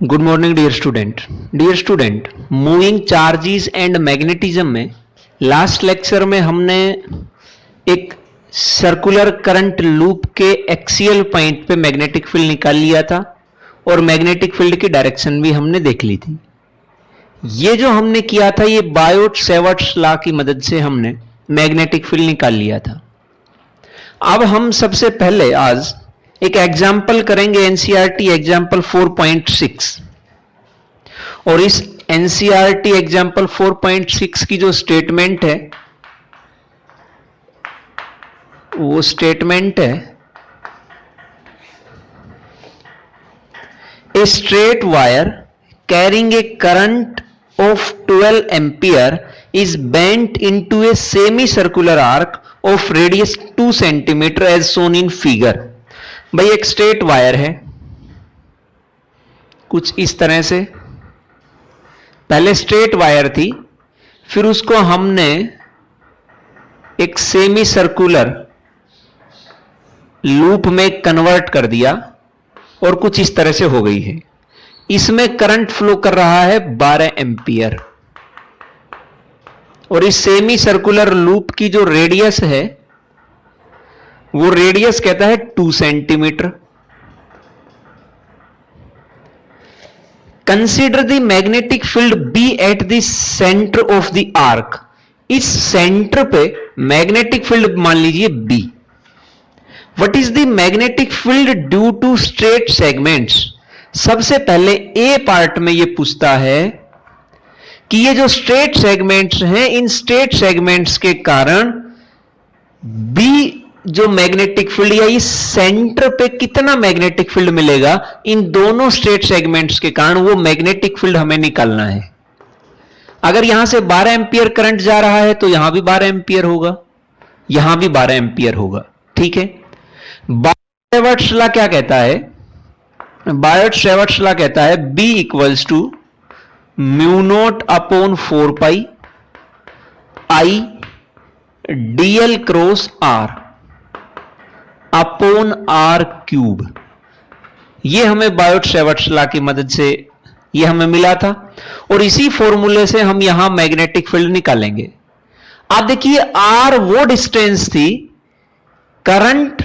Good morning dear student. Dear student, moving charges and magnetism में last lecture में हमने एक सर्कुलर करंट लूप के एक्सियल पॉइंट पे मैग्नेटिक फील्ड निकाल लिया था और मैग्नेटिक फील्ड की डायरेक्शन भी हमने देख ली थी। ये जो हमने किया था ये बायोट सेवर्ट्स लॉ की मदद से हमने मैग्नेटिक फील्ड निकाल लिया था। अब हम सबसे पहले आज एक एग्जाम्पल करेंगे, एनसीईआरटी एग्जाम्पल 4.6। और इस एनसीईआरटी एग्जाम्पल 4.6 की जो स्टेटमेंट है वो स्टेटमेंट है, a straight wire carrying a current of 12 ampere is bent into a semi-circular arc of radius 2 centimeter as shown in figure। भाई एक स्ट्रेट वायर है कुछ इस तरह से, पहले स्ट्रेट वायर थी, फिर उसको हमने एक सेमी सर्कुलर लूप में कन्वर्ट कर दिया और कुछ इस तरह से हो गई है। इसमें करंट फ्लो कर रहा है 12 एम्पियर और इस सेमी सर्कुलर लूप की जो रेडियस है वो रेडियस कहता है 2 centimetre. Consider the magnetic field B at the centre of the arc. इस सेंटर पे मैग्नेटिक फील्ड मान लीजिए B. What is the magnetic field due to straight segments. सबसे पहले ए पार्ट में ये पूछता है कि ये जो स्ट्रेट सेगमेंट्स हैं, इन स्ट्रेट सेगमेंट्स के कारण बी जो मैग्नेटिक फील्ड या इस सेंटर पे कितना मैग्नेटिक फील्ड मिलेगा इन दोनों स्ट्रेट सेगमेंट्स के कारण, वो मैग्नेटिक फील्ड हमें निकालना है। अगर यहां से 12 एम्पियर करंट जा रहा है तो यहां भी 12 एम्पियर होगा, यहां भी 12 एम्पियर होगा। ठीक है, बायोट-सेवर्ट्स लॉ क्या कहता है? बायोट-सेवर्ट्स लॉ कहता है B equals to mu naught upon 4 pi I dl cross R upon R cube. ये हमें बायोट-सेवर्ट्स लॉ की मदद से ये हमें मिला था और इसी फॉर्मूले से हम यहां मैग्नेटिक फील्ड निकालेंगे। आप देखिए R वो डिस्टेंस थी करंट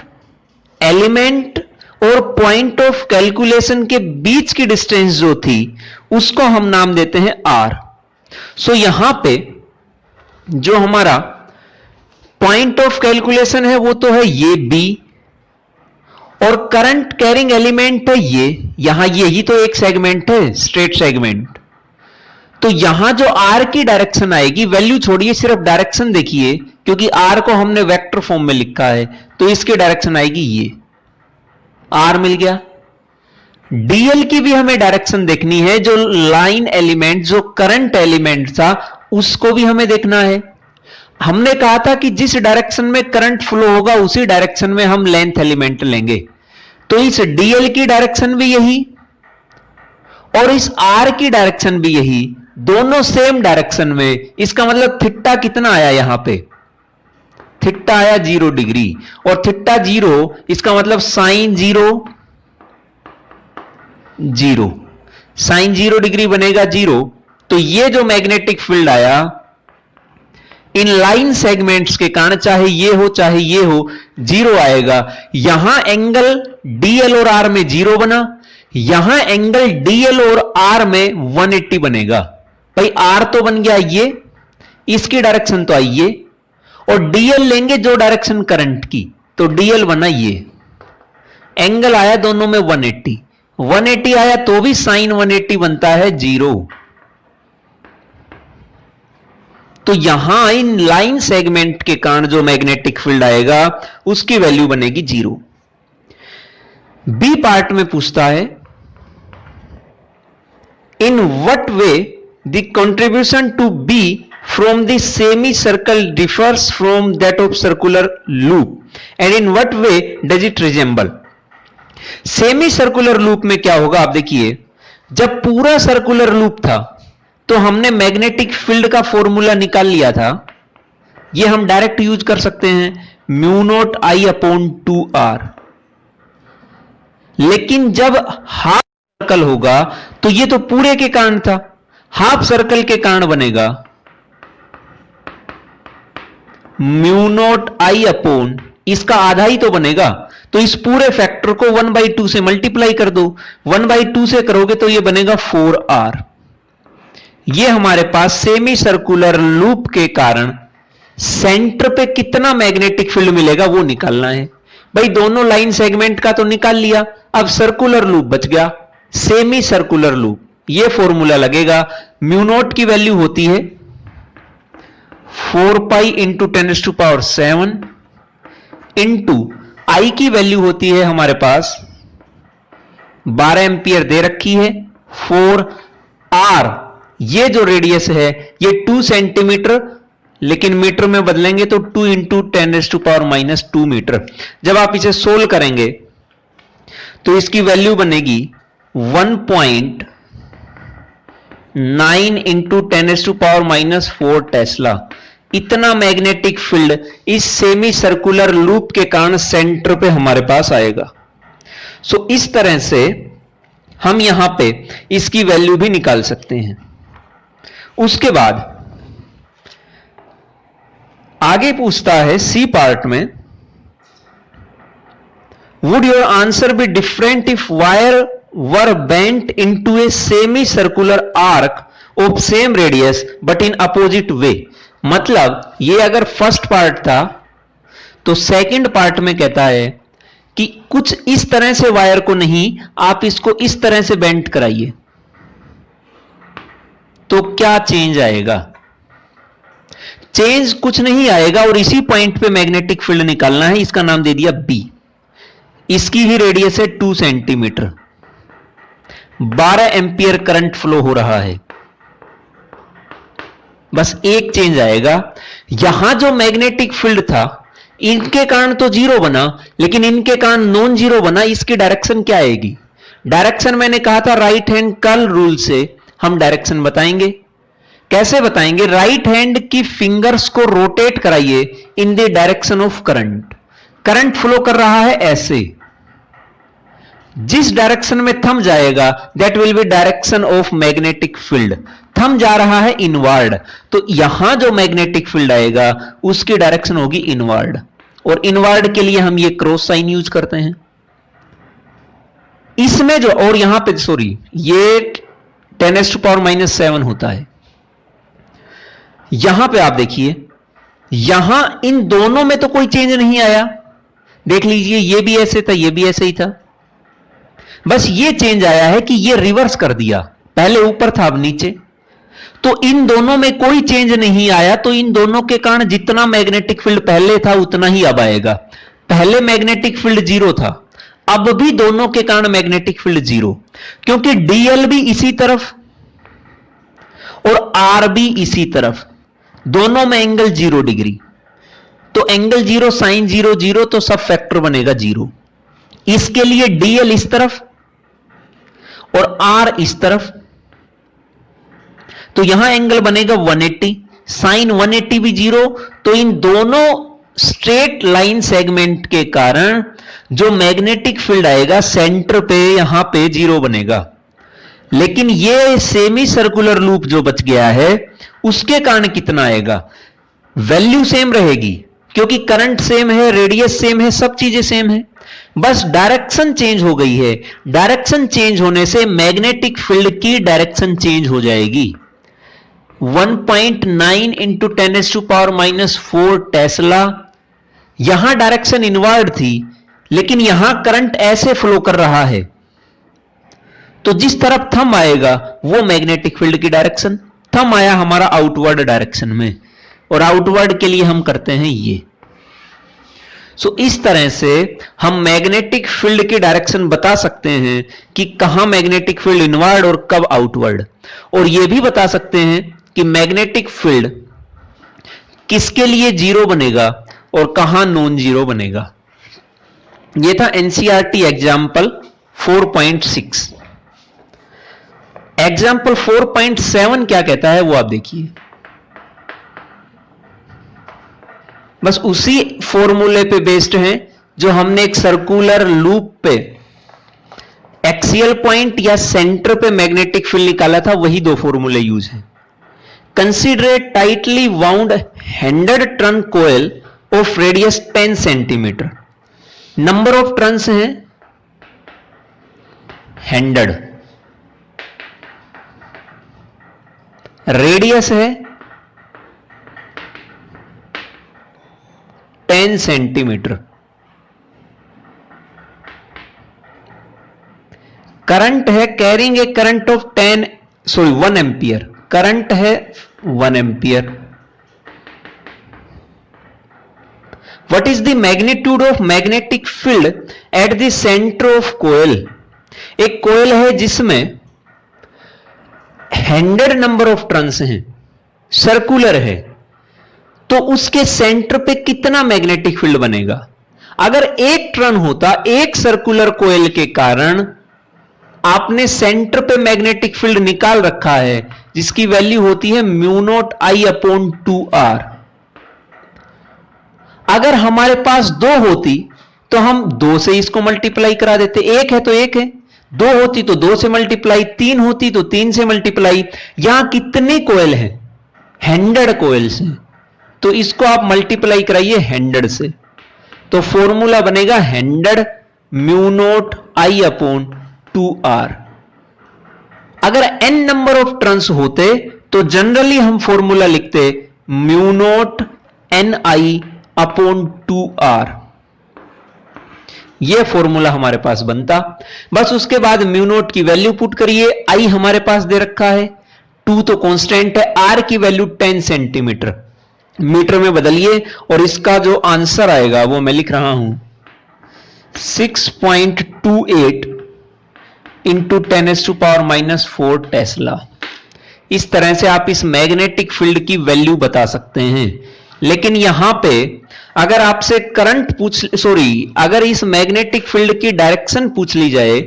एलिमेंट और पॉइंट ऑफ कैलकुलेशन के बीच की डिस्टेंस जो थी उसको हम नाम देते हैं R। सो यहां पे जो हमारा पॉइंट ऑफ कैलकुलेशन है वो तो है ये B और करंट कैरिंग एलिमेंट है ये, यहां यही तो एक सेगमेंट है स्ट्रेट सेगमेंट। तो यहां जो R की डायरेक्शन आएगी, वैल्यू छोड़िए सिर्फ डायरेक्शन देखिए, क्योंकि R को हमने वेक्टर फॉर्म में लिखा है तो इसकी डायरेक्शन आएगी ये, R मिल गया। डीएल की भी हमें डायरेक्शन देखनी है, जो लाइन एलिमेंट जो करंट एलिमेंट था उसको भी हमें देखना है। हमने कहा था कि जिस डायरेक्शन में करंट फ्लो होगा उसी डायरेक्शन में हम लेंथ एलिमेंट लेंगे, तो इस डीएल की डायरेक्शन भी यही और इस आर की डायरेक्शन भी यही, दोनों सेम डायरेक्शन में। इसका मतलब थीटा कितना आया यहां पे? थीटा आया 0 डिग्री और थीटा 0 इसका मतलब साइन 0 0, साइन 0 डिग्री बनेगा 0। तो ये जो मैग्नेटिक फील्ड आया इन लाइन सेगमेंट्स के कारण, चाहे ये हो चाहे ये हो, 0 आएगा। यहां एंगल डीएल और आर में 0 बना, यहां एंगल डीएल और आर में 180 बनेगा। भाई आर तो बन गया ये, इसकी डायरेक्शन तो आई ये, और डीएल लेंगे जो डायरेक्शन करंट की, तो डीएल बना ये। एंगल आया दोनों में 180, 180 आया तो भी साइन 180 बनता है 0। तो यहां इन लाइन सेगमेंट के कारण जो मैग्नेटिक फील्ड आएगा उसकी वैल्यू बनेगी 0। बी पार्ट में पूछता है in what way the contribution to B from the semicircle differs from that of circular loop and in what way does it resemble। Semi circular loop में क्या होगा? आप देखिए, जब पूरा सर्कुलर लूप था तो हमने मैग्नेटिक फील्ड का फॉर्मूला निकाल लिया था, ये हम डायरेक्ट यूज कर सकते हैं, mu naught I upon 2R। लेकिन जब हाफ सर्कल होगा तो ये तो पूरे के कारण था, हाफ सर्कल के कारण बनेगा म्यू नॉट आई अपॉन, इसका आधा ही तो बनेगा, तो इस पूरे फैक्टर को 1/2 से मल्टीप्लाई कर दो, 1/2 से करोगे तो ये बनेगा 4r। ये हमारे पास सेमी सर्कुलर लूप के कारण सेंटर पे कितना मैग्नेटिक फील्ड मिलेगा वो निकालना है। भाई दोनों लाइन सेगमेंट का तो निकाल लिया, अब सर्कुलर लूप बच गया, सेमी सर्कुलर लूप। ये फॉर्मूला लगेगा, म्यू नॉट की वैल्यू होती है 4 पाई इंटू 10⁻⁷ इंटू आई की वैल्यू होती है हमारे पास 12 एंपियर दे रखी है, 4r, ये जो रेडियस है ये 2 सेंटीमीटर, लेकिन मीटर में बदलेंगे तो 2 इंटू 10⁻⁻² मीटर। जब आप इसे सोल्व करेंगे तो इसकी वैल्यू बनेगी 1.9 इंटू 10⁻⁻4 टेस्ला। इतना मैग्नेटिक फील्ड इस सेमी सर्कुलर लूप के कारण सेंटर पे हमारे पास आएगा। सो इस तरह से हम यहां पे इसकी वैल्यू भी निकाल सकते हैं। उसके बाद आगे पूछता है सी पार्ट में, would your answer be different if wire were bent into a semi circular arc of same radius but in opposite way. मतलब ये अगर फर्स्ट पार्ट था तो सेकंड पार्ट में कहता है कि कुछ इस तरह से वायर को नहीं, आप इसको इस तरह से बेंट कराइए तो क्या चेंज आएगा। चेंज कुछ नहीं आएगा और इसी पॉइंट पे मैग्नेटिक फील्ड निकालना है, इसका नाम दे दिया बी। इसकी ही रेडियस है 2 सेंटीमीटर, 12 एंपियर करंट फ्लो हो रहा है। बस एक चेंज आएगा, यहां जो मैग्नेटिक फील्ड था इनके कारण तो जीरो बना, लेकिन इनके कारण नॉन जीरो बना। इसकी डायरेक्शन क्या आएगी? डायरेक्शन मैंने कहा था राइट हैंड कर्ल रूल से हम डायरेक्शन बताएंगे। कैसे बताएंगे? राइट हैंड की फिंगर्स को रोटेट कराइए in the direction of current. Current flow कर रहा है ऐसे, जिस डायरेक्शन में थंब जाएगा that will be direction of magnetic field. Thumb जा रहा है इनवर्ड, तो यहां जो मैग्नेटिक फील्ड आएगा उसकी डायरेक्शन होगी इनवर्ड, और इनवर्ड के लिए हम ये क्रॉस साइन यूज करते हैं। इसमें जो, और यहां पे सॉरी, ये 10⁻⁻7 होता है। यहां पे आप देखिए, यहां इन दोनों में तो कोई चेंज नहीं आया। देख लीजिए, ये भी ऐसे था, ये भी ऐसे ही था। बस ये चेंज आया है कि ये रिवर्स कर दिया, पहले ऊपर था अब नीचे। तो इन दोनों में कोई चेंज नहीं आया, तो इन दोनों के कारण जितना मैग्नेटिक फील्ड पहले था उतना ही अब आएगा। पहले मैग्नेटिक फील्ड जीरो था, अब भी दोनों के कारण मैग्नेटिक फील्ड जीरो, क्योंकि डीएल भी इसी तरफ और आर भी इसी तरफ, दोनों में एंगल 0 डिग्री। तो एंगल 0 साइन 0 0, तो सब फैक्टर बनेगा 0। इसके लिए डीएल इस तरफ और आर इस तरफ, तो यहां एंगल बनेगा 180, साइन 180 भी 0। तो इन दोनों स्ट्रेट लाइन सेगमेंट के कारण जो मैग्नेटिक फील्ड आएगा सेंटर पे, यहां पे 0 बनेगा। लेकिन ये सेमी सर्कुलर लूप जो बच गया है उसके कारण कितना आएगा? वैल्यू सेम रहेगी, क्योंकि करंट सेम है, रेडियस सेम है, सब चीजें सेम है, बस डायरेक्शन चेंज हो गई है। डायरेक्शन चेंज होने से मैग्नेटिक फील्ड की डायरेक्शन चेंज हो जाएगी। 1.9 इंटू 10⁻⁻4 टेस्ला, यहां डायरेक्शन इनवर्ड थी, लेकिन यहां करंट ऐसे फ्लो कर रहा है, तो जिस तरफ थंब आएगा वो मैग्नेटिक फील्ड की डायरेक्शन। थंब आया हमारा आउटवर्ड डायरेक्शन में, और आउटवर्ड के लिए हम करते हैं ये। सो इस तरह से हम मैग्नेटिक फील्ड की डायरेक्शन बता सकते हैं कि कहां मैग्नेटिक फील्ड इनवर्ड और कब आउटवर्ड, और यह भी बता सकते हैं कि मैग्नेटिक फील्ड किसके लिए 0 बनेगा और कहां नॉन 0 बनेगा। यह था एनसीईआरटी एग्जाम्पल 4.6। एग्जाम्पल 4.7 क्या कहता है वो आप देखिए। बस उसी फॉर्मूले पे बेस्ड है जो हमने एक सर्कुलर लूप पे एक्सियल पॉइंट या सेंटर पे मैग्नेटिक फील्ड निकाला था, वही दो फॉर्मूले यूज हैं। Consider a tightly wound hundred turn coil of radius 10 centimetre. Number of turns हैं हैंडेड, रेडियस है 10 सेंटीमीटर, करंट है carrying a current of 1 ampere, current है 1 ampere. What is the magnitude of magnetic field at the centre of coil? एक coil है जिसमें handed number of turns हैं, circular है, तो उसके सेंटर पे कितना मैग्नेटिक फील्ड बनेगा? अगर एक टर्न होता एक सर्कुलर कोयल के कारण, आपने सेंटर पे मैग्नेटिक फील्ड निकाल रखा है जिसकी वैल्यू होती है μ0I/2R। अगर हमारे पास दो होती तो हम 2 से इसको मल्टीप्लाई करा देते, एक है तो एक है, 2 होती तो 2 से मल्टीप्लाई, 3 होती तो 3 से मल्टीप्लाई। यहां कितनी कोयल है? हैंडेड कोयल्स हैं, तो इसको आप मल्टीप्लाई कराइए हैंडेड से, तो फॉर्मूला बनेगा हैंडेड μ0I/2R। अगर n नंबर ऑफ टर्न्स होते तो जनरली हम फॉर्मूला लिखते μ0NI/2R। यह फॉर्मूला हमारे पास बनता। बस उसके बाद μ0 की वैल्यू पुट करिए, I हमारे पास दे रखा है, 2 तो कांस्टेंट है, R की वैल्यू 10 सेंटीमीटर, मीटर में बदलिए और इसका जो आंसर आएगा वो मैं लिख रहा हूं 6.28 इंटू 10⁻⁻⁴ टेस्ला। इस तरह से आप इस मैग्नेटिक फील्ड की वैल्यू बता सकते हैं। लेकिन यहां पे अगर आपसे करंट अगर इस मैग्नेटिक फील्ड की डायरेक्शन पूछ ली जाए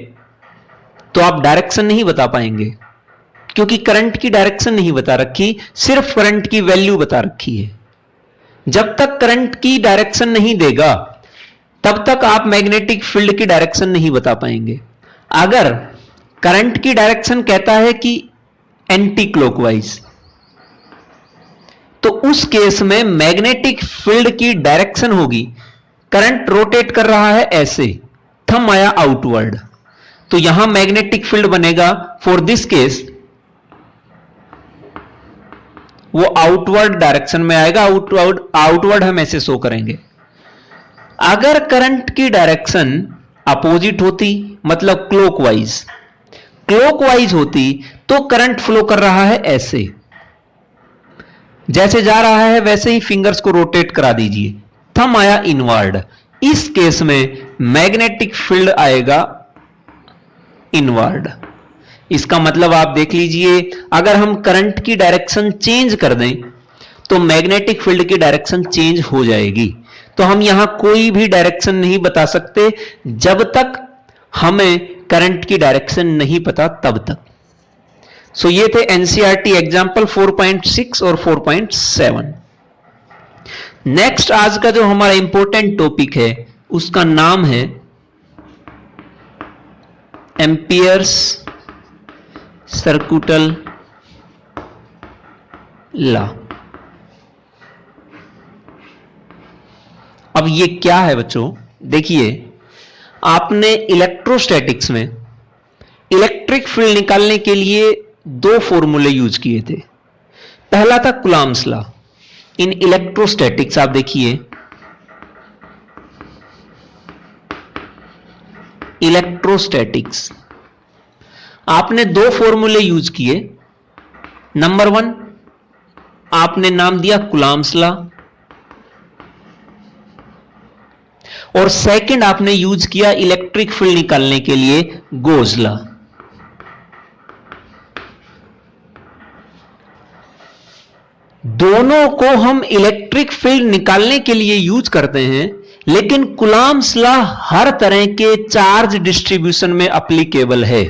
तो आप डायरेक्शन नहीं बता पाएंगे, क्योंकि करंट की डायरेक्शन नहीं बता रखी, सिर्फ करंट की वैल्यू बता रखी है। जब तक करंट की डायरेक्शन नहीं देगा तब तक आप मैग्नेटिक फील्ड की डायरेक्शन नहीं बता पाएंगे। अगर करंट की डायरेक्शन कहता है कि एंटी क्लॉकवाइज, तो उस केस में मैग्नेटिक फील्ड की डायरेक्शन होगी, करंट रोटेट कर रहा है ऐसे, थंब आया आउटवर्ड, तो यहां मैग्नेटिक फील्ड बनेगा फॉर दिस केस वो आउटवर्ड डायरेक्शन में आएगा, आउटवर्ड हम ऐसे शो करेंगे। अगर करंट की डायरेक्शन अपोजिट होती, मतलब क्लॉकवाइज होती, तो करंट फ्लो कर रहा है ऐसे, जैसे जा रहा है वैसे ही फिंगर्स को रोटेट करा दीजिए, थंब आया इनवर्ड। इस केस में मैग्नेटिक फील्ड आएगा इनवर्ड। इसका मतलब आप देख लीजिए, अगर हम करंट की डायरेक्शन चेंज कर दें तो मैग्नेटिक फील्ड की डायरेक्शन चेंज हो जाएगी। तो हम यहां कोई भी डायरेक्शन नहीं बता सकते जब तक हमें करंट की डायरेक्शन नहीं पता तब तक। सो ये थे एनसीईआरटी एग्जाम्पल 4.6 और 4.7। नेक्स्ट आज का जो हमारा इंपॉर्टेंट टॉपिक है उसका नाम है एम्पियर्स सर्कुटल लॉ। अब ये क्या है बच्चों? देखिए, आपने इलेक्ट्रोस्टैटिक्स में इलेक्ट्रिक फील्ड निकालने के लिए 2 फॉर्मूले यूज किए थे। पहला था कूलॉम्स लॉ। इन इलेक्ट्रोस्टैटिक्स आप देखिए, इलेक्ट्रोस्टैटिक्स आपने 2 फॉर्मूले यूज किए। नंबर 1 आपने नाम दिया कूलॉम्स लॉ, और सेकंड आपने यूज किया इलेक्ट्रिक फील्ड निकालने के लिए गोज लॉ। दोनों को हम इलेक्ट्रिक फील्ड निकालने के लिए यूज करते हैं, लेकिन कूलॉम्स लॉ हर तरह के चार्ज डिस्ट्रीब्यूशन में एप्लीकेबल है।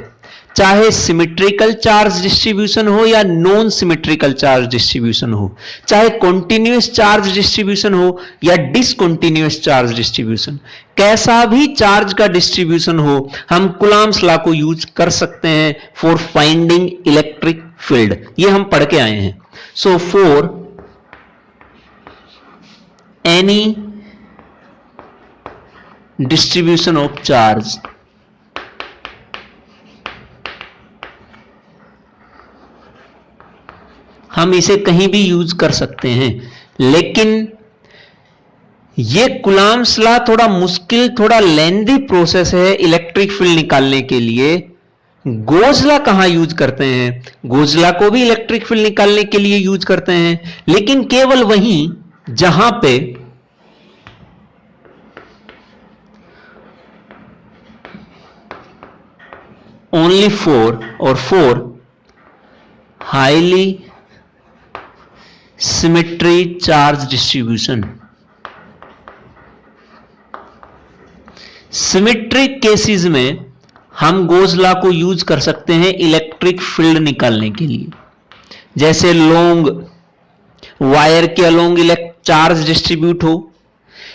चाहे सिमेट्रिकल चार्ज डिस्ट्रीब्यूशन हो या नॉन सिमेट्रिकल चार्ज डिस्ट्रीब्यूशन हो, चाहे कॉन्टिन्यूअस चार्ज डिस्ट्रीब्यूशन हो या डिसकॉन्टिन्यूअस चार्ज डिस्ट्रीब्यूशन, कैसा भी चार्ज का डिस्ट्रीब्यूशन हो, हम कूलम्ब्स लॉ को यूज कर सकते हैं फॉर फाइंडिंग इलेक्ट्रिक फील्ड। ये हम पढ़ के आए हैं। So for any distribution of charge, हम इसे कहीं भी यूज कर सकते हैं, लेकिन यह कूलम्ब्स लॉ थोड़ा मुश्किल, थोड़ा लेंथी प्रोसेस है इलेक्ट्रिक फील्ड निकालने के लिए। गोज लॉ कहां यूज करते हैं? गोज लॉ को भी इलेक्ट्रिक फील्ड निकालने के लिए यूज करते हैं, लेकिन केवल वहीं जहां पे only for highly symmetry charge distribution. Symmetric cases में हम गोज लॉ को यूज कर सकते हैं इलेक्ट्रिक फील्ड निकालने के लिए। जैसे लॉन्ग वायर के अलोंग चार्ज डिस्ट्रीब्यूट हो,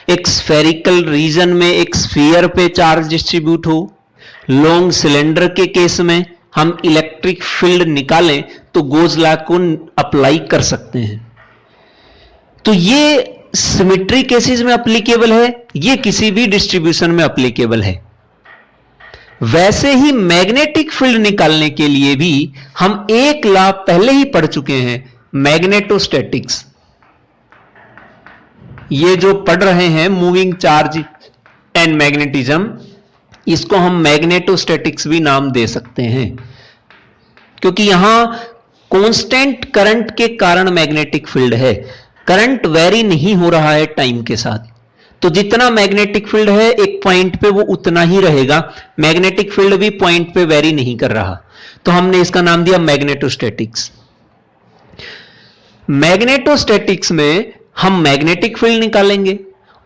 एक स्फेरिकल रीजन में एक स्फीयर पे चार्ज डिस्ट्रीब्यूट हो, लॉन्ग सिलेंडर के केस में हम इलेक्ट्रिक फील्ड निकालें तो गोज लॉ को अप्लाई कर सकते हैं। तो ये सिमेट्री केसेस में एप्लीकेबल है, ये किसी भी डिस्ट्रीब्यूशन में एप्लीकेबल है। वैसे ही मैग्नेटिक फील्ड निकालने के लिए भी हम एक लॉ पहले ही पढ़ चुके हैं, मैग्नेटोस्टैटिक्स। ये जो पढ़ रहे हैं मूविंग चार्ज एंड मैग्नेटिज्म, इसको हम मैग्नेटोस्टैटिक्स भी नाम दे सकते हैं, क्योंकि यहां कांस्टेंट करंट के कारण मैग्नेटिक फील्ड है। करंट वेरी नहीं हो रहा है टाइम के साथ, तो जितना मैग्नेटिक फील्ड है एक पॉइंट पे वो उतना ही रहेगा। मैग्नेटिक फील्ड भी पॉइंट पे वेरी नहीं कर रहा, तो हमने इसका नाम दिया मैग्नेटोस्टैटिक्स। मैग्नेटोस्टैटिक्स में हम मैग्नेटिक फील्ड निकालेंगे,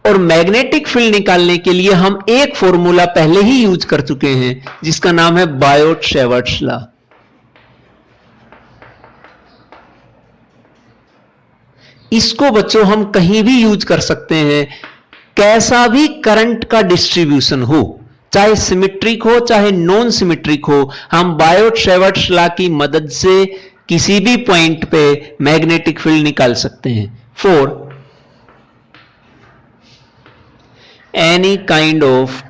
और मैग्नेटिक फील्ड निकालने के लिए हम एक फॉर्मूला पहले ही यूज कर चुके हैं जिसका नाम है बायोट-सैवर्ट्स लॉ। इसको बच्चों हम कहीं भी यूज कर सकते हैं, कैसा भी करंट का डिस्ट्रीब्यूशन हो, चाहे सिमेट्रिक हो चाहे नॉन सिमेट्रिक हो, हम बायोट-सैवर्ट्स लॉ की मदद से किसी भी पॉइंट पे मैग्नेटिक फील्ड निकाल सकते हैं for any kind of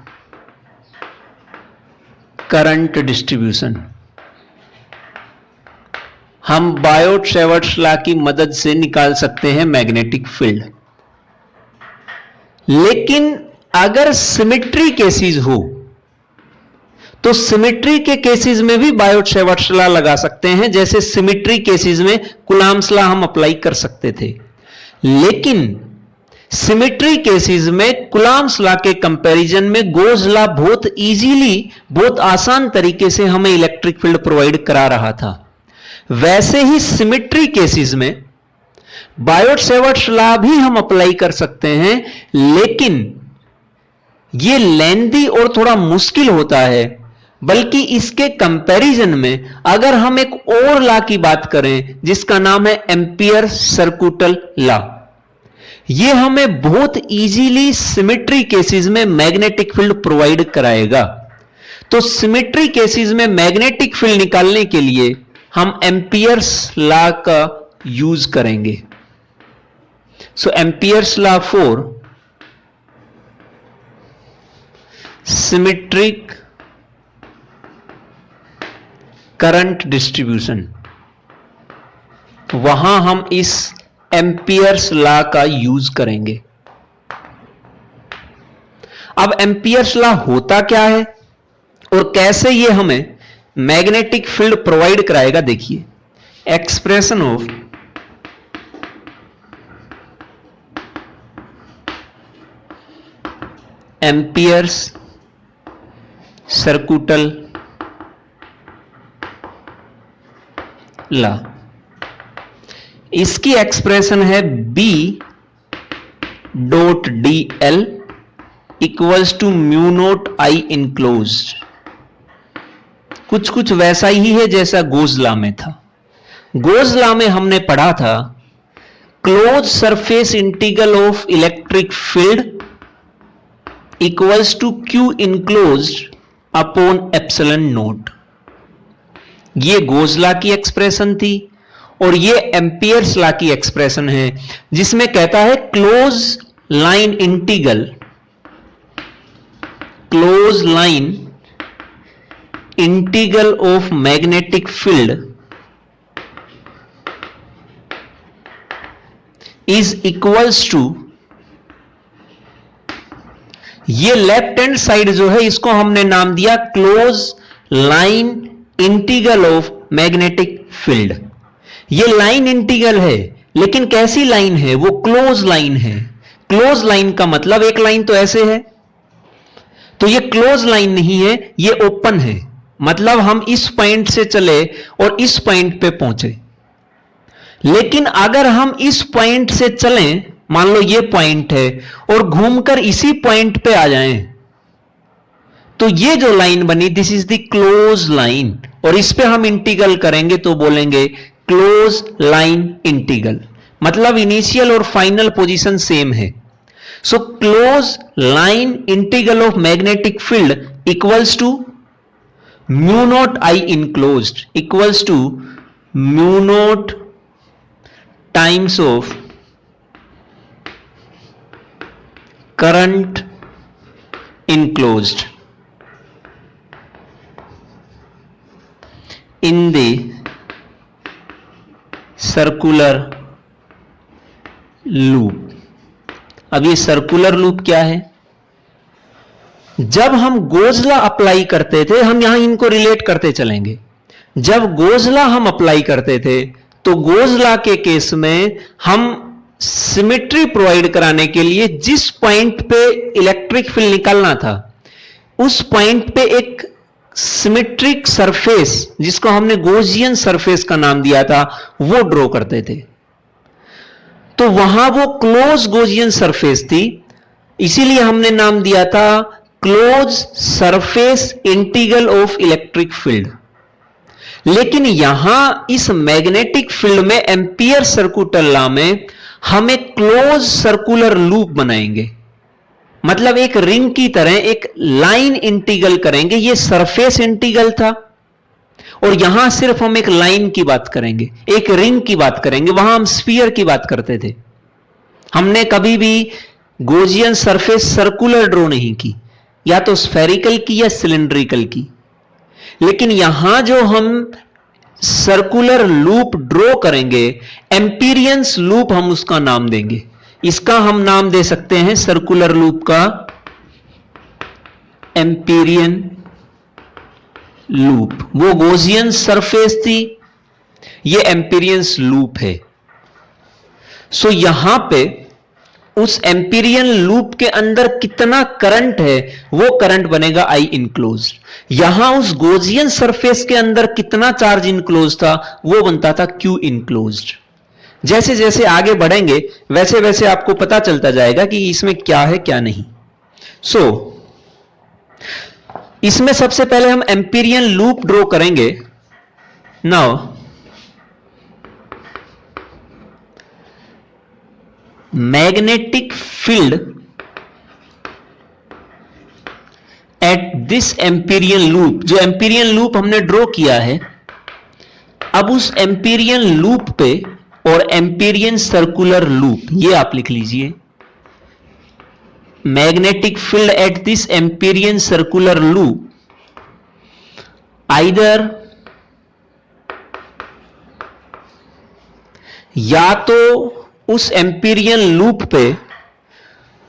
current distribution. हम बायोट-सैवर्ट्स लॉ की मदद से निकाल सकते हैं मैग्नेटिक फील्ड। लेकिन अगर सिमेट्री केसेस हो तो सिमेट्री के केसेस में भी बायोट-सैवर्ट्स लॉ लगा सकते हैं। जैसे सिमेट्री केसेस में कूलम्ब्स लॉ हम अप्लाई कर सकते थे, लेकिन सिमेट्री केसेस में कूलम्ब्स लॉ के कंपैरिजन में गोज लॉ बहुत इजीली, बहुत आसान तरीके से हमें इलेक्ट्रिक फील्ड प्रोवाइड करा रहा था। वैसे ही सिमेट्री केसेस में बायोट-सैवर्ट्स लॉ भी हम अप्लाई कर सकते हैं, लेकिन यह लेंथी और थोड़ा मुश्किल होता है। बल्कि इसके कंपैरिजन में अगर हम एक और लॉ की बात करें जिसका नाम है एम्पियर-सर्कुटल लॉ, यह हमें बहुत इजीली सिमेट्री केसेस में मैग्नेटिक फील्ड प्रोवाइड कराएगा। तो सिमेट्री केसेस में मैग्नेटिक फील्ड निकालने के लिए हम एम्पियर्स लॉ का यूज करेंगे। So Ampere's law for symmetric current distribution, वहां हम इस एम्पियर्स लॉ का यूज करेंगे। अब एम्पियर्स लॉ होता क्या है और कैसे यह हमें मैग्नेटिक फील्ड प्रोवाइड कराएगा, देखिए। Expression of Ampere's circuital law, इसकी एक्सप्रेशन है B dot dl equals to mu naught I enclosed. कुछ कुछ वैसा ही है जैसा गोज लॉ में था। गोज लॉ में हमने पढ़ा था close surface integral of electric field equals to q enclosed upon epsilon naught. ये गोज लॉ की एक्सप्रेशन थी और ये एम्पियर्स लॉ की एक्सप्रेशन है, जिसमें कहता है close line integral of magnetic field is equals to, ये लेफ्ट हैंड साइड जो है इसको हमने नाम दिया close line integral of magnetic field. ये लाइन इंटीग्रल है, लेकिन कैसी लाइन है? वो क्लोज लाइन है। क्लोज लाइन का मतलब एक लाइन तो ऐसे है, तो ये क्लोज लाइन नहीं है, ये ओपन है। मतलब हम इस पॉइंट से चले और इस पॉइंट पे पहुंचे, लेकिन अगर हम इस पॉइंट से चलें, मान लो ये पॉइंट है, और घूमकर इसी पॉइंट पे आ जाएं, तो ये जो लाइन बनी this is the close line, और इस पे हम इंटीग्रल करेंगे तो बोलेंगे क्लोज लाइन इंटीग्रल। मतलब इनिशियल और फाइनल पोजीशन सेम है। So close line integral of magnetic field equals to mu naught I enclosed equals to mu naught times of current enclosed in the circular loop। अब ये circular loop क्या है? जब हम goes law apply करते थे, हम यहां इनको रिलेट करते चलेंगे। जब गोज लॉ हम अप्लाई करते थे तो गोज लॉ के केस में हम सिमेट्री प्रोवाइड कराने के लिए जिस पॉइंट पे इलेक्ट्रिक फील्ड निकालना था, उस पॉइंट पे एक सिमेट्रिक सरफेस, जिसको हमने गोजियन सरफेस का नाम दिया था, वो ड्रॉ करते थे। तो वहां वो क्लोज गोजियन सरफेस थी, इसीलिए हमने नाम दिया था close surface integral of electric field. लेकिन यहां इस मैग्नेटिक फील्ड में एम्पियर सर्कुलर लॉ में हम एक क्लोज सर्कुलर लूप बनाएंगे। मतलब एक रिंग की तरह एक लाइन इंटीग्रल करेंगे। ये सरफेस इंटीग्रल था और यहां सिर्फ हम एक लाइन की बात करेंगे, एक रिंग की बात करेंगे। वहां हम स्फीयर की बात करते थे। हमने कभी भी गोजियन सरफेस सर्कुलर ड्रॉ नहीं की, या तो स्फेरिकल की या सिलिंड्रिकल की। लेकिन यहां जो हम सर्कुलर लूप ड्रॉ करेंगे, एम्पीरियंस लूप हम उसका नाम देंगे। इसका हम नाम दे सकते हैं सर्कुलर लूप का एम्पीरियन लूप। वो गोजियन सरफेस थी, ये एम्पीरियंस लूप है। सो यहां पे उस एम्पीरियन लूप के अंदर कितना करंट है, वो करंट बनेगा आई इनक्लोज्ड। यहां उस गोजियन सरफेस के अंदर कितना चार्ज इनक्लोज था, वो बनता था क्यू इनक्लोज्ड। जैसे जैसे आगे बढ़ेंगे वैसे वैसे आपको पता चलता जाएगा कि इसमें क्या है क्या नहीं। सो इसमें सबसे पहले हम एम्पीरियन लूप ड्रॉ करेंगे। Now magnetic field at this Amperian loop, जो एम्पीरियन लूप हमने ड्रॉ किया है, अब उस एम्पीरियन लूप पे, और एम्पीरियन सर्कुलर लूप, ये आप लिख लीजिए। Magnetic field at this empyrean circular loop either, या तो उस एम्पीरियन लूप पे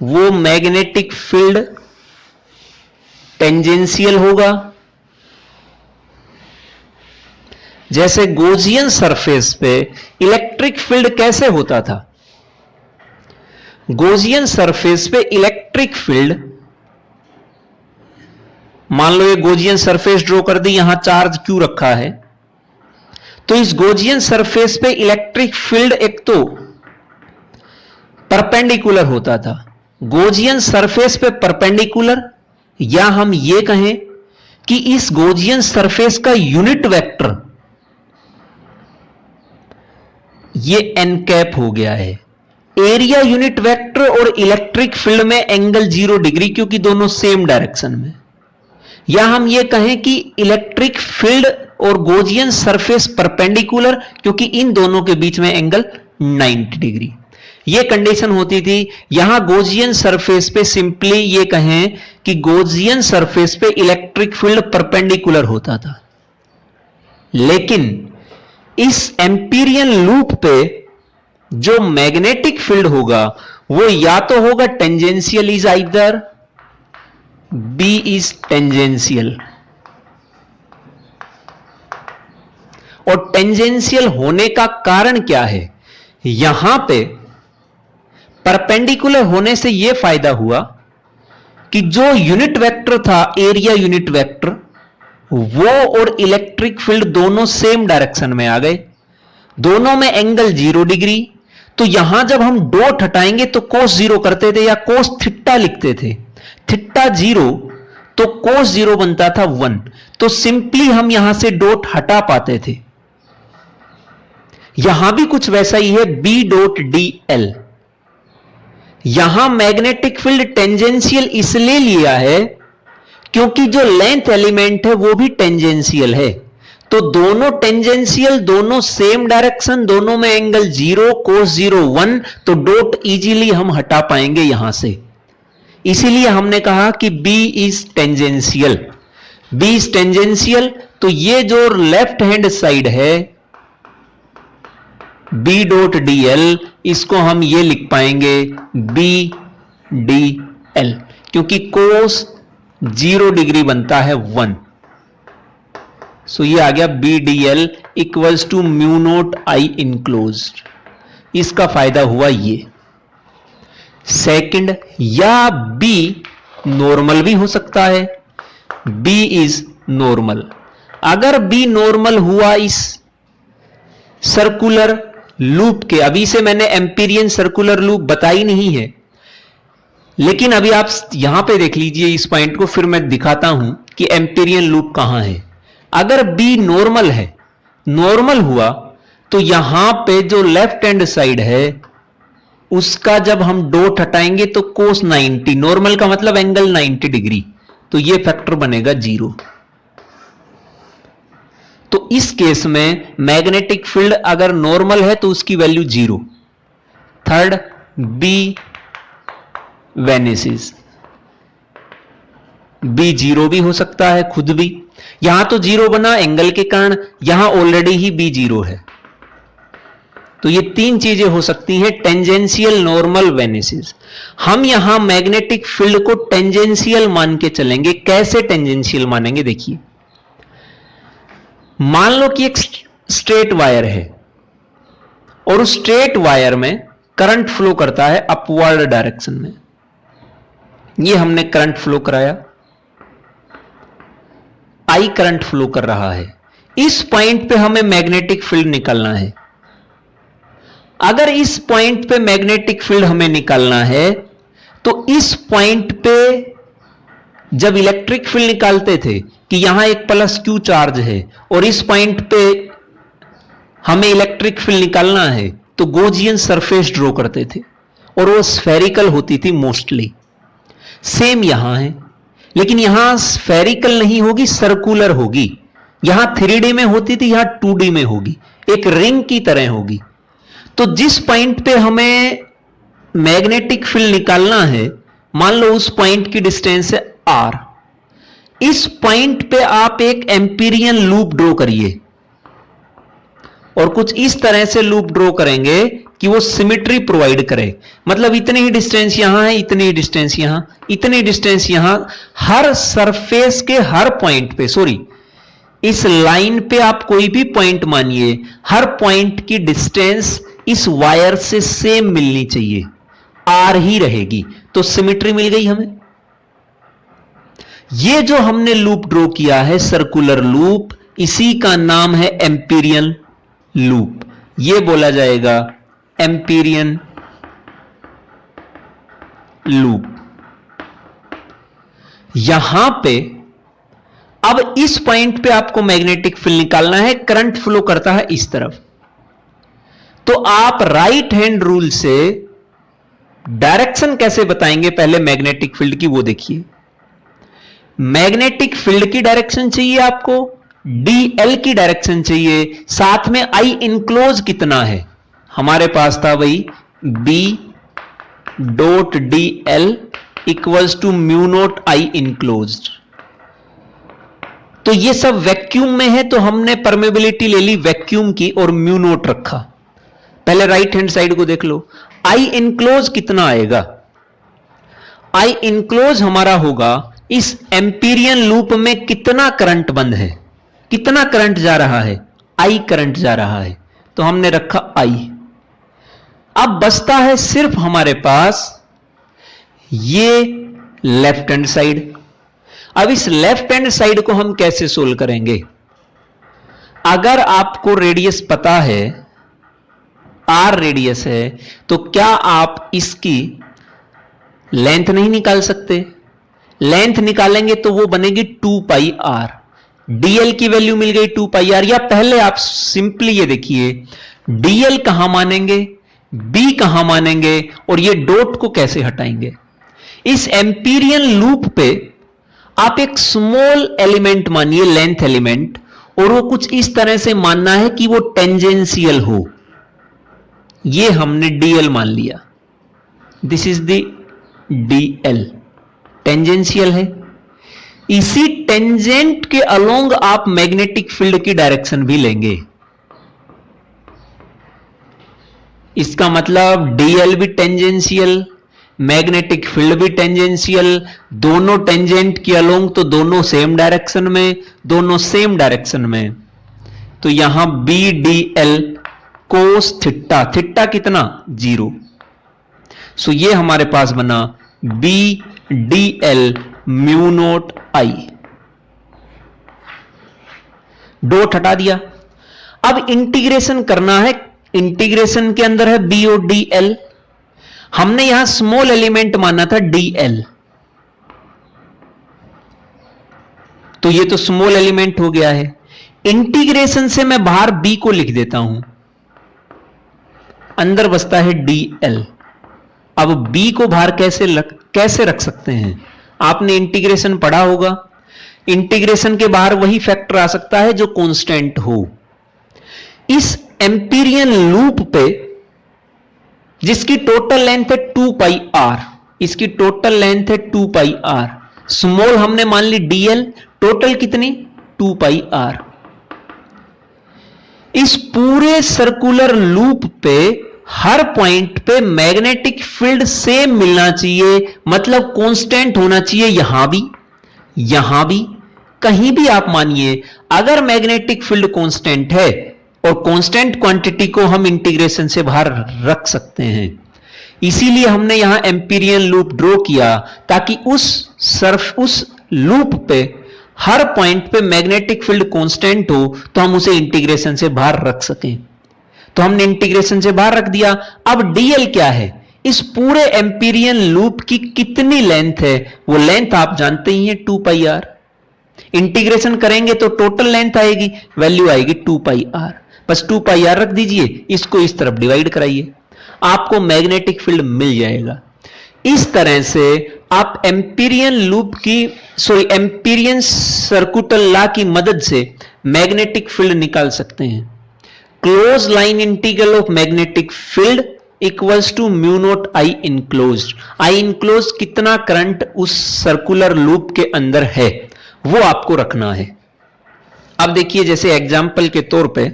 वो मैग्नेटिक फील्ड टेंजेंशियल होगा, जैसे गोजियन सरफेस पे इलेक्ट्रिक फील्ड कैसे होता था। गोजियन सरफेस पे इलेक्ट्रिक फील्ड, मान लो ये गोजियन सरफेस ड्रॉ कर दी, यहां चार्ज क्यू रखा है, तो इस गोजियन सरफेस पे इलेक्ट्रिक फील्ड एक तो परपेंडिकुलर होता था। गोजियन सरफेस पे परपेंडिकुलर, या हम ये कहें कि इस गॉसियन सरफेस का यूनिट वेक्टर ये एन कैप हो गया है। एरिया यूनिट वेक्टर और इलेक्ट्रिक फील्ड में एंगल 0 डिग्री, क्योंकि दोनों सेम डायरेक्शन में। या हम ये कहें कि इलेक्ट्रिक फील्ड और गॉसियन सरफेस परपेंडिकुलर, क्योंकि इन दोनों के बीच में एंगल 90 डिग्री। ये कंडीशन होती थी। यहां गॉसियन सरफेस पे सिंपली ये कहें कि गॉसियन सरफेस पे इलेक्ट्रिक फील्ड परपेंडिकुलर होता था, लेकिन इस एम्पीरियन लूप पे जो मैग्नेटिक फील्ड होगा वो या तो होगा tangential, is either B is tangential. और टेंजेंशियल होने का कारण क्या है? यहां पे परपेंडिकुलर होने से यह फायदा हुआ कि जो यूनिट वेक्टर था, एरिया यूनिट वेक्टर, वो और इलेक्ट्रिक फील्ड दोनों सेम डायरेक्शन में आ गए, दोनों में एंगल 0 डिग्री। तो यहां जब हम डॉट हटाएंगे तो कोस 0 करते थे या कोस थीटा लिखते थे, थीटा 0 तो कोस 0 बनता था 1। तो सिंपली हम यहां से डॉट हटा पाते थे। यहां भी कुछ वैसा ही है, बी डॉट डी एल। यहां मैग्नेटिक फील्ड टेंजेंशियल इसलिए लिया है क्योंकि जो लेंथ एलिमेंट है वो भी टेंजेंशियल है। तो दोनों टेंजेंशियल, दोनों सेम डायरेक्शन, दोनों में एंगल 0, कोस 0 1, तो डॉट इजीली हम हटा पाएंगे यहां से। इसीलिए हमने कहा कि B is tangential. B is tangential, तो ये जो लेफ्ट हैंड साइड है B डॉट डी एल, इसको हम ये लिख पाएंगे B डी एल, क्योंकि कोस 0 डिग्री बनता है 1। सो ये आ गया B d l equals to mu naught I enclosed. इसका फायदा हुआ ये। सेकंड, या B नॉर्मल भी हो सकता है, B इज नॉर्मल। अगर B नॉर्मल हुआ इस सर्कुलर लूप के, अभी से मैंने एम्पीरियन सर्कुलर लूप बताई नहीं है, लेकिन अभी आप यहां पे देख लीजिए इस पॉइंट को, फिर मैं दिखाता हूं कि एम्पीरियन लूप कहां है। अगर B नॉर्मल है, नॉर्मल हुआ, तो यहां पे जो लेफ्ट हैंड साइड है उसका जब हम डॉट हटाएंगे तो कोस 90, नॉर्मल का मतलब एंगल 90 डिग्री, तो ये फैक्टर बनेगा 0। तो इस केस में मैग्नेटिक फील्ड अगर नॉर्मल है तो उसकी वैल्यू 0। Third, B वेनिसेस। B 0 भी हो सकता है खुद भी। यहां तो 0 बना एंगल के कारण, यहां ऑलरेडी ही B 0 है। तो ये तीन चीजें हो सकती हैं, टेंजेंशियल, नॉर्मल, वेनिसेस। हम यहां मैग्नेटिक फील्ड को टेंजेंशियल मान के चलेंगे। कैसे टेंजेंशियल मानेंगे? देखिए, मान लो कि एक स्ट्रेट वायर है और उस स्ट्रेट वायर में करंट फ्लो करता है अपवर्ड डायरेक्शन में। ये हमने करंट फ्लो कराया, आई करंट फ्लो कर रहा है। इस पॉइंट पे हमें मैग्नेटिक फील्ड निकालना है। अगर इस पॉइंट पे मैग्नेटिक फील्ड हमें निकालना है तो इस पॉइंट पे जब इलेक्ट्रिक फील्ड निकालते थे कि यहां एक प्लस क्यू चार्ज है और इस पॉइंट पे हमें इलेक्ट्रिक फील्ड निकालना है, तो गॉसियन सरफेस ड्रॉ करते थे और वो स्फेरिकल होती थी मोस्टली। सेम यहां है, लेकिन यहां स्फेरिकल नहीं होगी, सर्कुलर होगी। यहां 3D में होती थी, यहां 2D में होगी, एक रिंग की तरह होगी। तो जिस पॉइंट पे हमें मैग्नेटिक फील्ड निकालना है, मान लो उस पॉइंट की डिस्टेंस है R। इस पॉइंट पे आप एक एम्पीरियन लूप ड्रॉ करिए और कुछ इस तरह से लूप ड्रॉ करेंगे कि वो सिमेट्री प्रोवाइड करे। मतलब इतनी ही डिस्टेंस यहां है, इतनी ही डिस्टेंस यहां, इतनी डिस्टेंस यहां, हर सरफेस के हर पॉइंट पे, सॉरी, इस लाइन पे आप कोई भी पॉइंट मानिए, हर पॉइंट की डिस्टेंस इस वायर से सेम मिलनी चाहिए, R ही रहेगी। तो सिमेट्री मिल गई हमें। ये जो हमने लूप ड्रॉ किया है, सर्कुलर लूप, इसी का नाम है एम्पीरियन लूप। ये बोला जाएगा एम्पीरियन लूप। यहां पे अब इस पॉइंट पे आपको मैग्नेटिक फील्ड निकालना है, करंट फ्लो करता है इस तरफ। तो आप राइट हैंड रूल से डायरेक्शन कैसे बताएंगे पहले मैग्नेटिक फील्ड की, वो देखिए। मैग्नेटिक फील्ड की डायरेक्शन चाहिए आपको, डीएल की डायरेक्शन चाहिए, साथ में आई इनक्लोज कितना है हमारे पास था वही B dot d l equals to mu naught I enclosed. तो ये सब वैक्यूम में है, तो हमने परमेबिलिटी ले ली वैक्यूम की और म्यू नोट रखा। पहले राइट हैंड साइड को देख लो, आई इनक्लोज कितना आएगा। आई इनक्लोज हमारा होगा इस एम्पीरियन लूप में कितना करंट बंद है, कितना करंट जा रहा है, आई करंट जा रहा है, तो हमने रखा आई। अब बचता है सिर्फ हमारे पास ये लेफ्ट हैंड साइड। अब इस लेफ्ट हैंड साइड को हम कैसे सोल्व करेंगे। अगर आपको रेडियस पता है, आर रेडियस है, तो क्या आप इसकी लेंथ नहीं निकाल सकते। लेंथ निकालेंगे तो वो बनेगी 2 पाई आर। डीएल की वैल्यू मिल गई 2 पाई आर। या पहले आप सिंपली ये देखिए, डीएल कहां मानेंगे, बी कहां मानेंगे और ये डॉट को कैसे हटाएंगे। इस एम्पीरियन लूप पे आप एक स्मॉल एलिमेंट मानिए, लेंथ एलिमेंट, और वो कुछ इस तरह से मानना है कि वो टेंजेंशियल हो। ये हमने डीएल मान लिया, this is the DL, tangential है। इसी टेंजेंट के अलोंग आप मैग्नेटिक फील्ड की डायरेक्शन भी लेंगे। इसका मतलब डीएल भी टेंजेंशियल, मैग्नेटिक फील्ड भी टेंजेंशियल, दोनों टेंजेंट के अलोंग, तो दोनों सेम डायरेक्शन में, दोनों सेम डायरेक्शन में। तो यहां B D L cos theta, theta कितना 0। सो ये हमारे पास बना B D L mu naught I. Dot हटा दिया। अब इंटीग्रेशन करना है, इंटीग्रेशन के अंदर है बी और डी एल। हमने यहां स्मॉल एलिमेंट माना था डीएल, तो ये तो स्मॉल एलिमेंट हो गया है। इंटीग्रेशन से मैं बाहर बी को लिख देता हूं, अंदर बचता है डीएल। अब बी को बाहर कैसे रख सकते हैं। आपने इंटीग्रेशन पढ़ा होगा, इंटीग्रेशन के बाहर वही फैक्टर आ सकता है जो कांस्टेंट हो। इस एम्पीरियन लूप पे जिसकी टोटल लेंथ है 2 पाई आर, इसकी टोटल लेंथ है 2 पाई आर, स्मॉल हमने मान ली डीएल, टोटल कितनी 2 पाई आर। इस पूरे सर्कुलर लूप पे हर पॉइंट पे मैग्नेटिक फील्ड सेम मिलना चाहिए, मतलब कांस्टेंट होना चाहिए, यहां भी, कहीं भी आप मानिए। अगर मैग्नेटिक फील्ड कांस्टेंट है और कांस्टेंट क्वांटिटी को हम इंटीग्रेशन से बाहर रख सकते हैं, इसीलिए हमने यहां एम्पीरियन लूप ड्रॉ किया, ताकि उस लूप पे हर पॉइंट पे मैग्नेटिक फील्ड कांस्टेंट हो, तो हम उसे इंटीग्रेशन से बाहर रख सकें। तो हमने इंटीग्रेशन से बाहर रख दिया। अब डीएल क्या है, इस पूरे एम्पीरियन लूप की कितनी लेंथ है, वो लेंथ आप जानते ही हैं 2 पाई आर। इंटीग्रेशन करेंगे तो टोटल लेंथ आएगी, वैल्यू आएगी 2 पाई आर। बस 2 पाई आर रख दीजिए, इसको इस तरफ डिवाइड कराइए, आपको मैग्नेटिक फील्ड मिल जाएगा। इस तरह से आप एम्पीरियन सर्कुलर लॉ की मदद से मैग्नेटिक फील्ड निकाल सकते हैं। Close line integral of magnetic field equals to mu naught I enclosed. I enclose कितना करंट उस सर्कुलर लूप के अंदर है, वो आपको रखना है। अब देखिए, जैसे एग्जाम्पल के तौर पे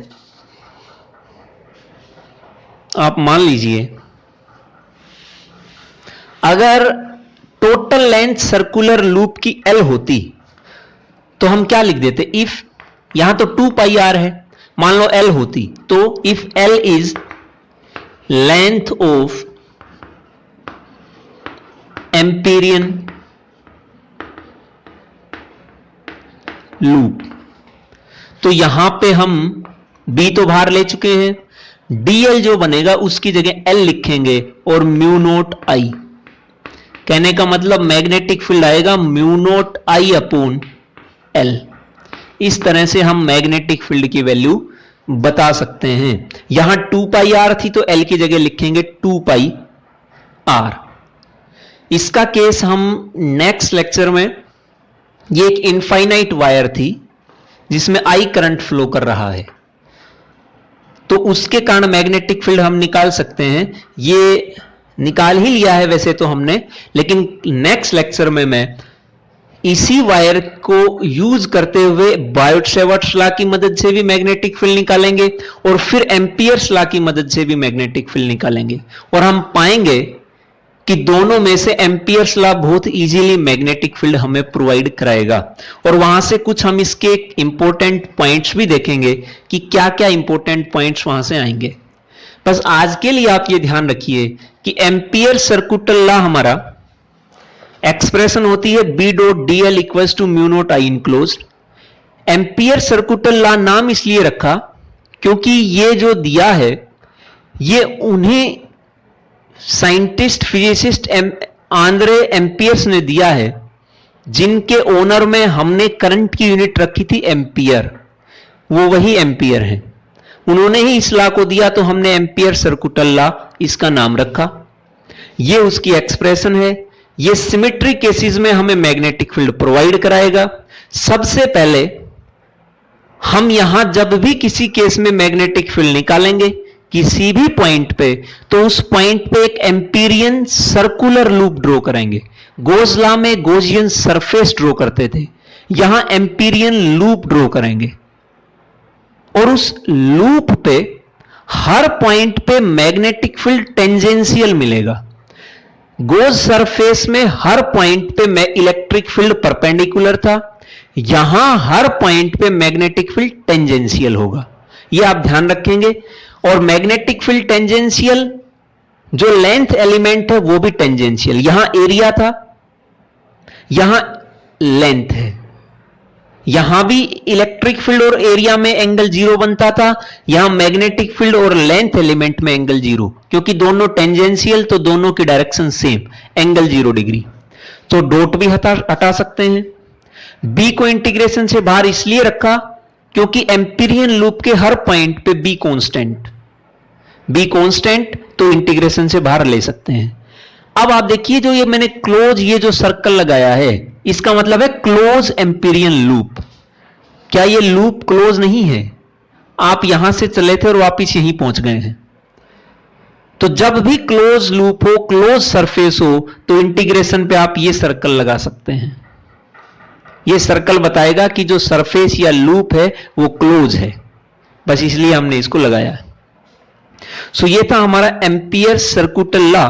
आप मान लीजिए, अगर टोटल लेंथ सर्कुलर लूप की L होती तो हम क्या लिख देते, इफ, यहां तो 2 पाई आर है, मान लो L होती, तो if L is length of Amperian loop, तो यहां पे हम B तो बाहर ले चुके हैं, डीएल जो बनेगा उसकी जगह L लिखेंगे और म्यू नोट आई। कहने का मतलब मैग्नेटिक फील्ड आएगा म्यू नोट आई अपॉन L। इस तरह से हम मैग्नेटिक फील्ड की वैल्यू बता सकते हैं। यहां 2 पाई आर थी तो एल की जगह लिखेंगे 2 पाई आर। इसका केस हम नेक्स्ट लेक्चर में, ये एक इनफाइनाइट वायर थी जिसमें आई करंट फ्लो कर रहा है, तो उसके कारण मैग्नेटिक फील्ड हम निकाल सकते हैं। ये निकाल ही लिया है वैसे तो हमने, लेकिन नेक्स्ट लेक्चर में मैं इसी वायर को यूज करते हुए बायोट-सैवर्ट्स लॉ की मदद से भी मैग्नेटिक फील्ड निकालेंगे और फिर एम्पियर्स लॉ की मदद से भी मैग्नेटिक फील्ड निकालेंगे, और हम पाएंगे कि दोनों में से एम्पियर्स लॉ बहुत इजीली मैग्नेटिक फील्ड हमें प्रोवाइड कराएगा। और वहां से कुछ हम इसके इंपॉर्टेंट पॉइंट्स भी देखेंगे कि क्या क्या इंपॉर्टेंट पॉइंट्स वहां से आएंगे। बस आज के लिए आप ये ध्यान रखिए कि एम्पियर सर्कुटल लॉ हमारा एक्सप्रेशन होती है B dot d l equals to mu naught I enclose. Ampere circuital law नाम इसलिए रखा क्योंकि ये जो दिया है ये उन्हें साइंटिस्ट फिजिसिस्ट आंद्रे एम्पियर्स ने दिया है जिनके ओनर में हमने करंट की यूनिट रखी थी एम्पियर, वो वही एम्पियर हैं। उन्होंने ही इस लॉ को दिया तो हमने एम्पियर सर्कुटल लॉ इसका नाम रखा। ये उसकी एक्सप्रेशन है। ये सिमेट्रिक केसेस में हमें मैग्नेटिक फील्ड प्रोवाइड कराएगा। सबसे पहले हम यहां जब भी किसी केस में मैग्नेटिक फील्ड निकालेंगे किसी भी पॉइंट पे, तो उस पॉइंट पे एक एम्पीरियन सर्कुलर लूप ड्रॉ करेंगे। गोज लॉ में गोजियन सरफेस ड्रॉ करते थे, यहां एम्पीरियन लूप ड्रॉ करेंगे और उस लूप पे हर पॉइंट पे मैग्नेटिक फील्ड टेंजेंशियल मिलेगा। गोज सरफेस में हर पॉइंट पे इलेक्ट्रिक फील्ड परपेंडिकुलर था, यहां हर पॉइंट पे मैग्नेटिक फील्ड टेंजेंशियल होगा। यह आप ध्यान रखेंगे। और मैग्नेटिक फील्ड टेंजेंशियल, जो लेंथ एलिमेंट है वो भी टेंजेंशियल। यहां एरिया था, यहां लेंथ है, यहां भी इलेक्ट्रिक फील्ड और एरिया में एंगल 0 बनता था, यहां मैग्नेटिक फील्ड और लेंथ एलिमेंट में एंगल 0, क्योंकि दोनों टेंजेंशियल तो दोनों की डायरेक्शन सेम, एंगल 0 डिग्री। तो डॉट भी हटा सकते हैं। बी को इंटीग्रेशन से बाहर इसलिए रखा क्योंकि एम्पीरियन लूप के हर पॉइंट पे बी कांस्टेंट, तो इंटीग्रेशन से बाहर ले सकते हैं। अब आप देखिए जो ये मैंने क्लोज, ये जो सर्कल लगाया है इसका मतलब है क्लोज एम्पीरियन लूप। क्या ये लूप क्लोज नहीं है? आप यहां से चले थे और वापिस यहीं पहुंच गए हैं। तो जब भी क्लोज लूप हो, क्लोज सरफेस हो, तो इंटीग्रेशन पे आप ये सर्कल लगा सकते हैं। ये सर्कल बताएगा कि जो सरफेस या लूप है वो क्लोज है, बस इसलिए हमने इसको लगाया है। सो ये था हमारा एम्पियर सर्कुटल लॉ।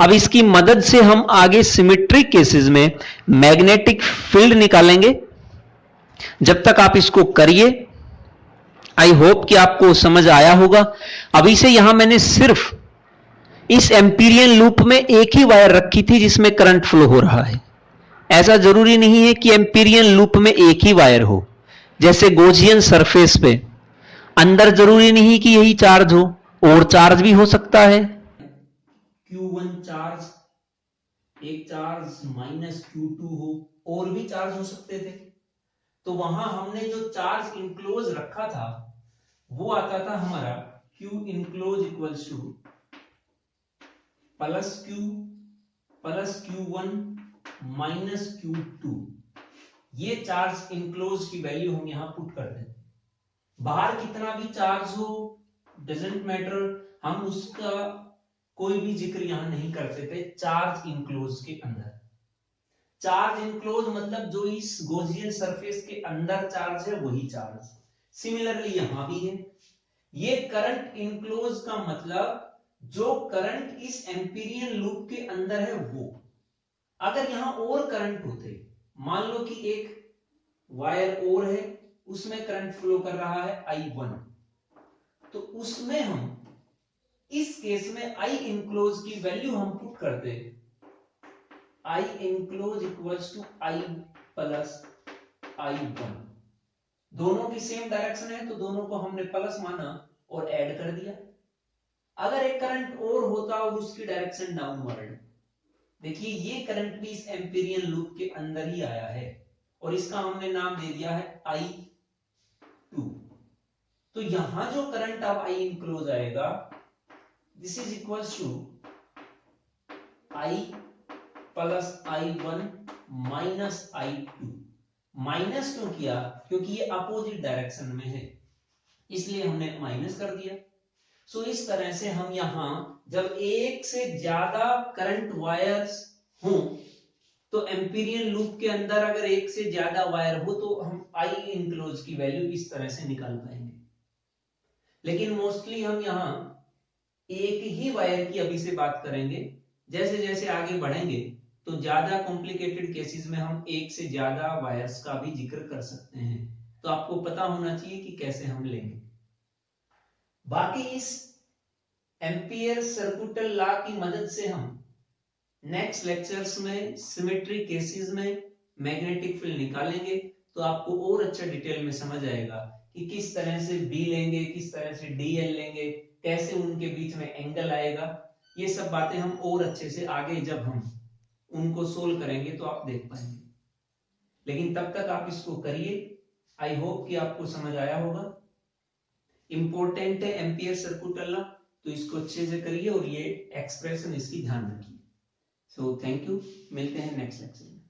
अब इसकी मदद से हम आगे सिमेट्रिक केसेस में मैग्नेटिक फील्ड निकालेंगे। जब तक आप इसको करिए, आई होप कि आपको समझ आया होगा। अभी से यहां मैंने सिर्फ इस एम्पीरियन लूप में एक ही वायर रखी थी जिसमें करंट फ्लो हो रहा है। ऐसा जरूरी नहीं है कि एम्पीरियन लूप में एक ही वायर हो। जैसे गोजियन सरफेस पे अंदर जरूरी नहीं कि यही चार्ज हो, और चार्ज भी हो सकता है। Q1 चार्ज, एक चार्ज माइनस Q2 हो, और भी चार्ज हो सकते थे। तो वहां हमने जो चार्ज इनक्लोज रखा था वो आता था हमारा Q enclose equals two plus Q1 minus Q2। ये चार्ज इनक्लोज की वैल्यू हम यहां पुट कर दें। बाहर कितना भी चार्ज हो डजंट मैटर, हम उसका कोई भी जिक्र यहां नहीं करते थे चार्ज इनक्लोज के अंदर। चार्ज इनक्लोज मतलब जो इस गोजियन सरफेस के अंदर चार्ज है वही चार्ज। सिमिलरली यहां भी है। ये करंट इनक्लोज का मतलब जो करंट इस एम्पीरियन लूप के अंदर है वो। अगर यहां और करंट होते, मान लो कि एक वायर और है उसमें करंट फ्लो कर रहा है I1, तो उसमें हम इस केस में I इनक्लोज की वैल्यू हम पुट करते, I enclose equals to I plus I1। दोनों की सेम डायरेक्शन है तो दोनों को हमने प्लस माना और ऐड कर दिया। अगर एक करंट और होता और उसकी डायरेक्शन डाउनवर्ड, देखिए ये करंट भी इस एम्पीरियन लूप के अंदर ही आया है और इसका हमने नाम दे दिया है I 2। तो यहां जो करंट अब आई इनक्लोज आएगा, this is equal to I plus I1 minus I2। Minus क्यों किया? क्योंकि ये अपोजिट डायरेक्शन में है, इसलिए हमने माइनस कर दिया। सो इस तरह से हम यहां जब एक से ज्यादा करंट वायर्स हों, तो एम्पीरियल लूप के अंदर अगर एक से ज्यादा वायर हो तो हम आई इनक्लोज की वैल्यू इस तरह से निकाल पाएंगे। लेकिन मोस्टली हम यहां एक ही वायर की अभी से बात करेंगे। जैसे जैसे आगे बढ़ेंगे तो ज्यादा कॉम्प्लिकेटेड केसेस में हम एक से ज्यादा वायर्स का भी जिक्र कर सकते हैं। तो आपको पता होना चाहिए कि कैसे हम लेंगे। बाकी इस एम्पियर सर्कुटल लॉ की मदद से हम नेक्स्ट लेक्चर्स में सिमेट्री केसेस में मैग्नेटिक फील्ड निकालेंगे, तो आपको और अच्छा डिटेल में समझ आएगा कि किस तरह से बी लेंगे, किस तरह से डीएल लेंगे, कैसे उनके बीच में एंगल आएगा। ये सब बातें हम और अच्छे से आगे जब हम उनको सोल्व करेंगे तो आप देख पाएंगे। लेकिन तब तक आप इसको करिए। आई होप कि आपको समझ आया होगा। इंपॉर्टेंट है एम्पियर सर्कुटल लॉ, तो इसको अच्छे से करिए और ये एक्सप्रेशन इसकी ध्यान रखिए। सो थैंक यू, मिलते हैं नेक्स्ट लेक्चर में।